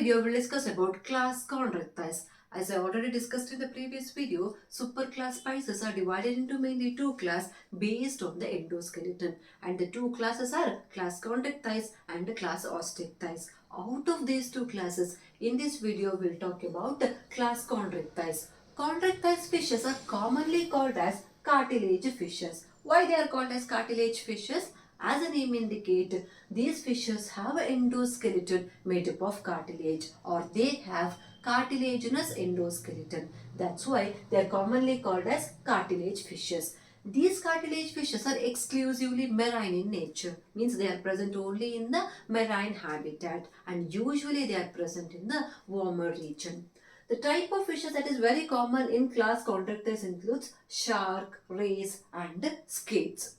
video, we'll discuss about class Chondrichthyes. As I already discussed in the previous video, superclass spices are divided into mainly two classes based on the endoskeleton. And the two classes are class Chondrichthyes and class Osteichthyes. Out of these two classes, in this video, we'll talk about class Chondrichthyes. Chondrichthyes fishes are commonly called as cartilage fishes. Why they are called as cartilage fishes? As the name indicates, these fishes have an endoskeleton made up of cartilage, or they have cartilaginous endoskeleton. That's why they are commonly called as cartilage fishes. These cartilage fishes are exclusively marine in nature, means they are present only in the marine habitat, and usually they are present in the warmer region. The type of fishes that is very common in class Chondrichthyes includes shark, rays and skates.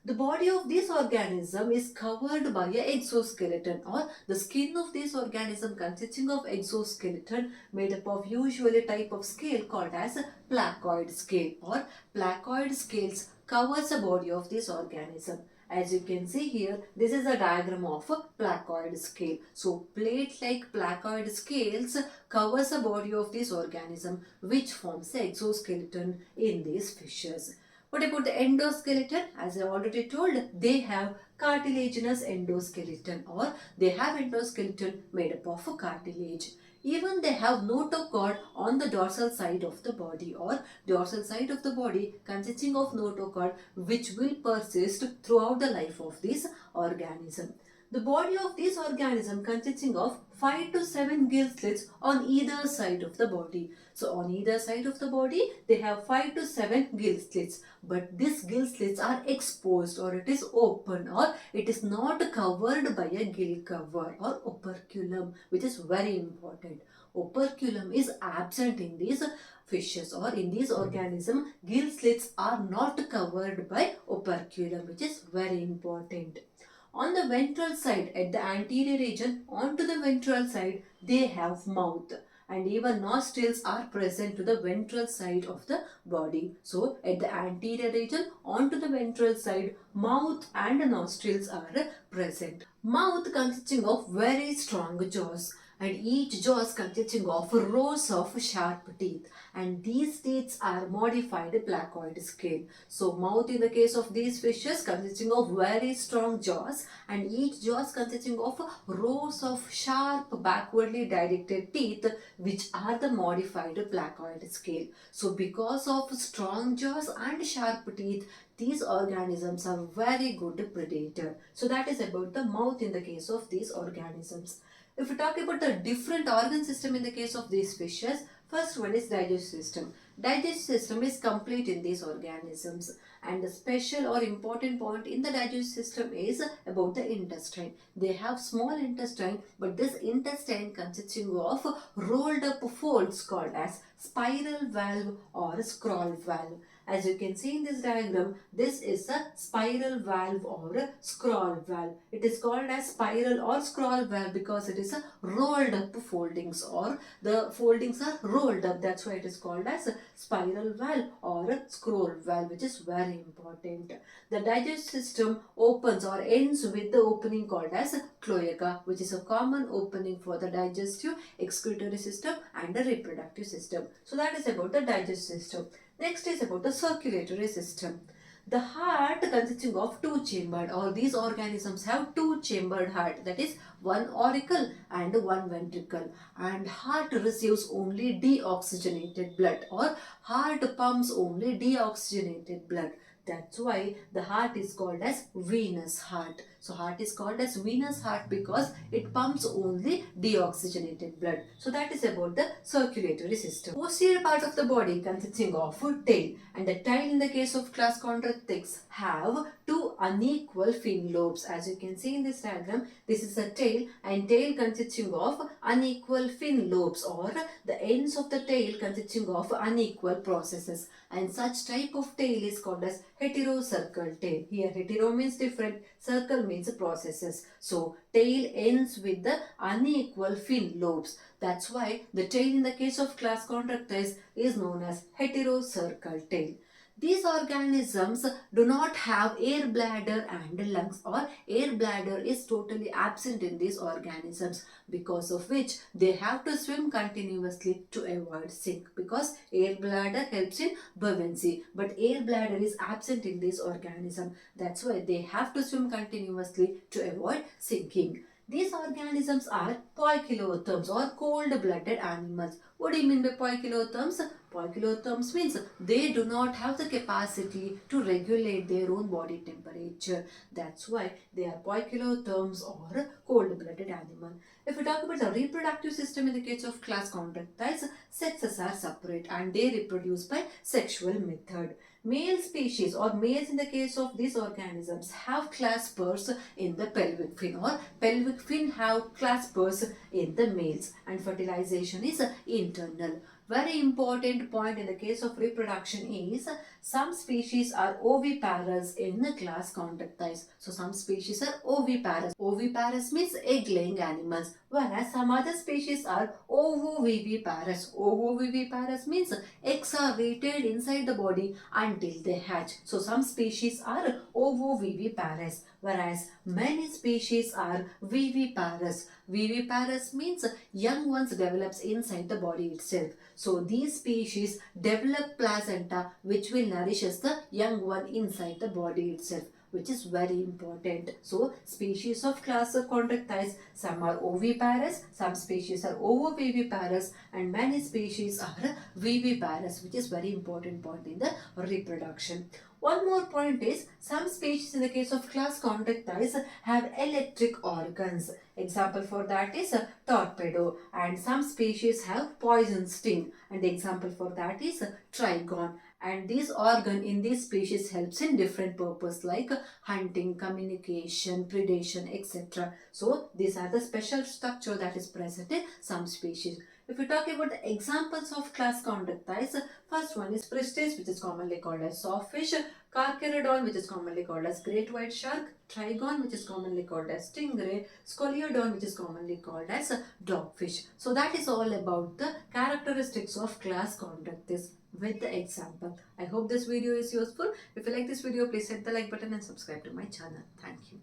The body of this organism is covered by an exoskeleton, or the skin of this organism consisting of exoskeleton made up of usually type of scale called as placoid scale, or placoid scales covers the body of this organism. As you can see here, this is a diagram of a placoid scale. So plate-like placoid scales covers the body of this organism which forms the exoskeleton in these fishes. What about the endoskeleton? As I already told, they have cartilaginous endoskeleton, or they have endoskeleton made up of cartilage. Even they have notochord on the dorsal side of the body, or dorsal side of the body consisting of notochord which will persist throughout the life of this organism. The body of this organism consisting of 5 to 7 gill slits on either side of the body. So on either side of the body they have 5 to 7 gill slits, but these gill slits are exposed, or it is open, or it is not covered by a gill cover or operculum, which is very important. Operculum is absent in these fishes, or in these organisms. Gill slits are not covered by operculum, which is very important. On the ventral side, at the anterior region, onto the ventral side, they have mouth, and even nostrils are present to the ventral side of the body. So, at the anterior region, onto the ventral side, mouth and nostrils are present. Mouth consisting of very strong jaws, and each jaws consisting of rows of sharp teeth, and these teeth are modified placoid scale. So mouth in the case of these fishes consisting of very strong jaws, and each jaws consisting of rows of sharp backwardly directed teeth which are the modified placoid scale. So because of strong jaws and sharp teeth, these organisms are very good predator. So that is about the mouth in the case of these organisms. If we talk about the different organ system in the case of these fishes, first one is digestive system. Digestive system is complete in these organisms, and the special or important point in the digestive system is about the intestine. They have small intestine, but this intestine consisting of rolled up folds called as spiral valve or scroll valve. As you can see in this diagram, this is a spiral valve or a scroll valve. It is called as spiral or scroll valve because it is a rolled up foldings, or the foldings are rolled up. That's why it is called as a spiral valve or a scroll valve, which is very important. The digestive system opens or ends with the opening called as cloaca, which is a common opening for the digestive, excretory system and the reproductive system. So that is about the digestive system. Next is about the circulatory system. The heart consisting of two-chambered, or these organisms have two-chambered heart, that is one auricle and one ventricle, and heart receives only deoxygenated blood, or heart pumps only deoxygenated blood. That's why the heart is called as venous heart. So heart is called as venous heart because it pumps only deoxygenated blood. So that is about the circulatory system. Posterior part of the body consisting of tail, and the tail in the case of class Chondrichthyes have two unequal fin lobes. As you can see in this diagram, this is a tail, and tail consisting of unequal fin lobes, or the ends of the tail consisting of unequal processes, and such type of tail is called as heterocircle tail. Here hetero means different, circle means processes. So tail ends with the unequal fin lobes. That's why the tail in the case of class Chondrichthyes is known as heterocircle tail. These organisms do not have air bladder and lungs, or air bladder is totally absent in these organisms, because of which they have to swim continuously to avoid sink, because air bladder helps in buoyancy, but air bladder is absent in this organism. That's why they have to swim continuously to avoid sinking. These organisms are poikilotherms, or cold-blooded animals. What do you mean by poikilotherms? Poikilotherms means they do not have the capacity to regulate their own body temperature. That's why they are poikilotherms, or cold-blooded animal. If we talk about the reproductive system in the case of class Chondrichthyes, sexes are separate and they reproduce by sexual method. Male species, or males in the case of these organisms, have claspers in the pelvic fin, or pelvic fin have claspers in the males, and fertilization is internal. Very important point in the case of reproduction is some species are oviparous in the class Chondrichthyes. So some species are oviparous. Oviparous means egg-laying animals, whereas some other species are ovoviviparous. Ovoviviparous means eggs are waited inside the body until they hatch. So some species are ovoviviparous, whereas many species are viviparous. Viviparous means young ones develops inside the body itself. So these species develop placenta which will nourishes the young one inside the body itself, which is very important. So species of class Chondrichthyes, some are oviparous, some species are ovoviviparous, and many species are viviparous, which is very important point in the reproduction. One more point is some species in the case of class Chondrichthyes have electric organs. Example for that is torpedo, and some species have poison sting, and example for that is trigon. And this organ in this species helps in different purpose like hunting, communication, predation, etc. So these are the special structure that is present in some species. If we talk about the examples of class Chondrichthyes, first one is pristis, which is commonly called as sawfish, carcharodon, which is commonly called as great white shark, trigon, which is commonly called as stingray, scoliodon, which is commonly called as dogfish. So that is all about the characteristics of class Chondrichthyes with the example. I hope this video is useful. If you like this video, please hit the like button and subscribe to my channel. Thank you.